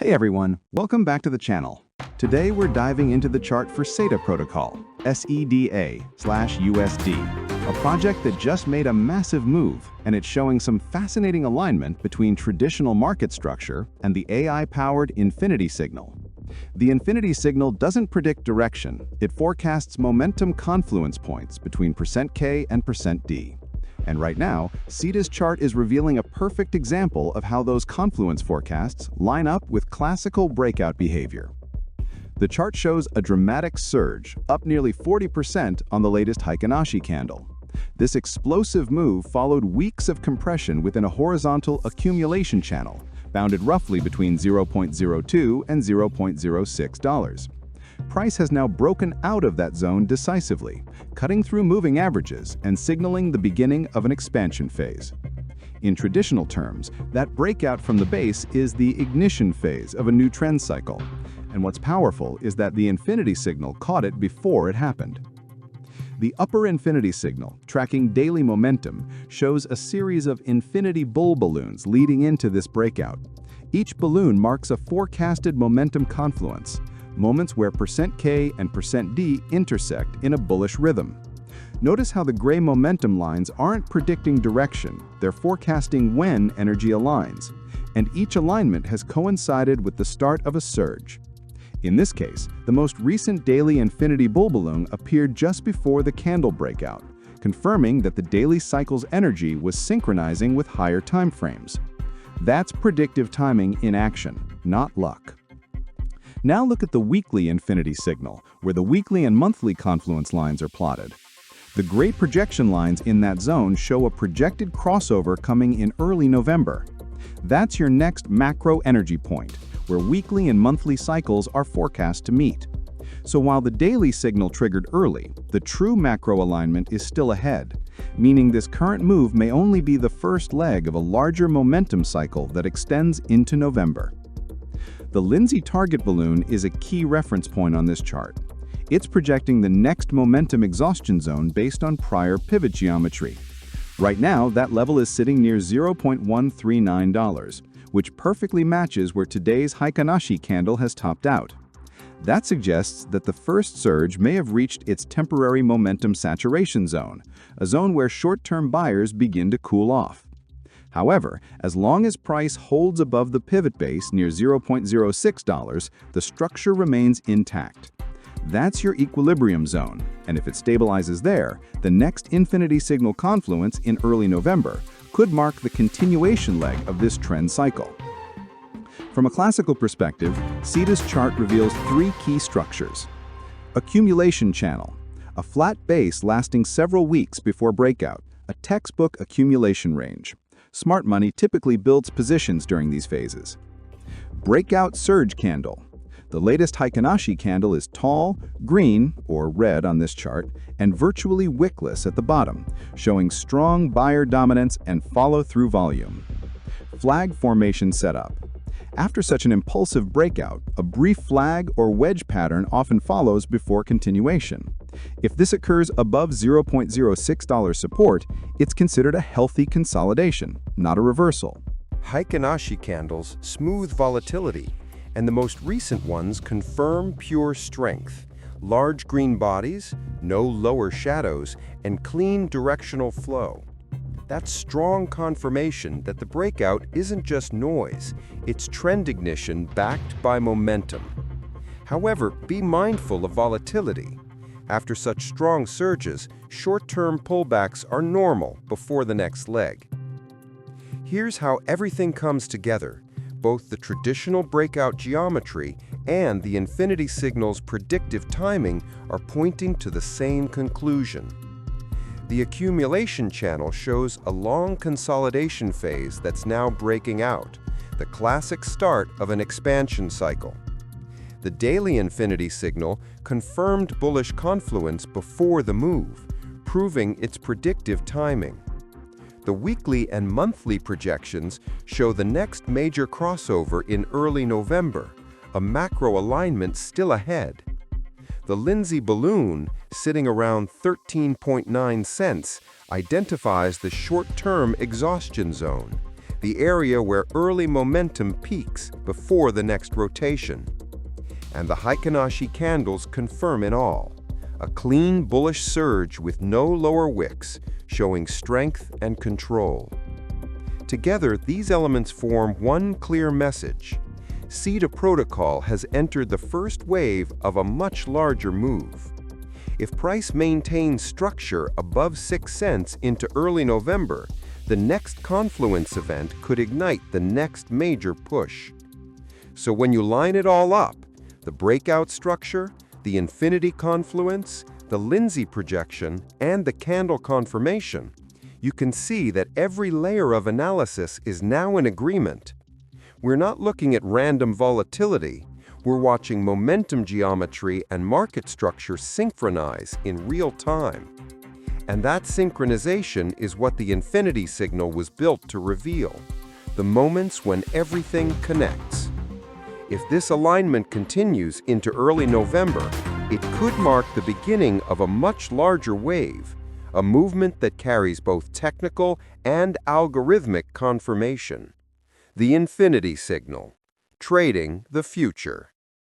Hey everyone, welcome back to the channel. Today we're diving into the chart for SEDA Protocol, SEDA/USD, a project that just made a massive move, and it's showing some fascinating alignment between traditional market structure and the AI-powered infinity signal. The infinity signal doesn't predict direction, it forecasts momentum confluence points between %K and %D. And right now, SEDA's chart is revealing a perfect example of how those confluence forecasts line up with classical breakout behavior. The chart shows a dramatic surge, up nearly 40% on the latest Heikin Ashi candle. This explosive move followed weeks of compression within a horizontal accumulation channel, bounded roughly between $0.02 and $0.06. Price has now broken out of that zone decisively, cutting through moving averages and signaling the beginning of an expansion phase. In traditional terms, that breakout from the base is the ignition phase of a new trend cycle. And what's powerful is that the infinity signal caught it before it happened. The upper infinity signal, tracking daily momentum, shows a series of infinity bull balloons leading into this breakout. Each balloon marks a forecasted momentum confluence, moments where %K and %D intersect in a bullish rhythm. Notice how the gray momentum lines aren't predicting direction, they're forecasting when energy aligns, and each alignment has coincided with the start of a surge. In this case, the most recent daily infinity bull balloon appeared just before the candle breakout, confirming that the daily cycle's energy was synchronizing with higher time frames. That's predictive timing in action, not luck. Now look at the weekly infinity signal, where the weekly and monthly confluence lines are plotted. The gray projection lines in that zone show a projected crossover coming in early November. That's your next macro energy point, where weekly and monthly cycles are forecast to meet. So while the daily signal triggered early, the true macro alignment is still ahead, meaning this current move may only be the first leg of a larger momentum cycle that extends into November. The Lindsey target balloon is a key reference point on this chart. It's projecting the next momentum exhaustion zone based on prior pivot geometry. Right now, that level is sitting near $0.139, which perfectly matches where today's Heikin Ashi candle has topped out. That suggests that the first surge may have reached its temporary momentum saturation zone, a zone where short-term buyers begin to cool off. However, as long as price holds above the pivot base near $0.06, the structure remains intact. That's your equilibrium zone, and if it stabilizes there, the next infinity signal confluence in early November could mark the continuation leg of this trend cycle. From a classical perspective, SEDA's chart reveals three key structures. Accumulation channel, a flat base lasting several weeks before breakout, a textbook accumulation range. Smart money typically builds positions during these phases. Breakout surge candle. The latest Heikin Ashi candle is tall, green, or red on this chart, and virtually wickless at the bottom, showing strong buyer dominance and follow-through volume. Flag formation setup. After such an impulsive breakout, a brief flag or wedge pattern often follows before continuation. If this occurs above $0.06 support, it's considered a healthy consolidation, not a reversal. Heikin Ashi candles smooth volatility, and the most recent ones confirm pure strength. Large green bodies, no lower shadows, and clean directional flow. That's strong confirmation that the breakout isn't just noise, it's trend ignition backed by momentum. However, be mindful of volatility. After such strong surges, short-term pullbacks are normal before the next leg. Here's how everything comes together. Both the traditional breakout geometry and the infinity signal's predictive timing are pointing to the same conclusion. The accumulation channel shows a long consolidation phase that's now breaking out, the classic start of an expansion cycle. The daily infinity signal confirmed bullish confluence before the move, proving its predictive timing. The weekly and monthly projections show the next major crossover in early November, a macro alignment still ahead. The Lindsey balloon, sitting around 13.9 cents, identifies the short-term exhaustion zone. the area where early momentum peaks before the next rotation. And the Heikin Ashi candles confirm it all. A clean bullish surge with no lower wicks, showing strength and control. Together, these elements form one clear message. SEDA Protocol has entered the first wave of a much larger move. If price maintains structure above 6 cents into early November, the next confluence event could ignite the next major push. So when you line it all up, the breakout structure, the infinity confluence, the Lindsey projection, and the candle confirmation, you can see that every layer of analysis is now in agreement. We're not looking at random volatility. We're watching momentum geometry and market structure synchronize in real time. And that synchronization is what the infinity signal was built to reveal, the moments when everything connects. If this alignment continues into early November, it could mark the beginning of a much larger wave, a movement that carries both technical and algorithmic confirmation. The infinity signal, trading the future.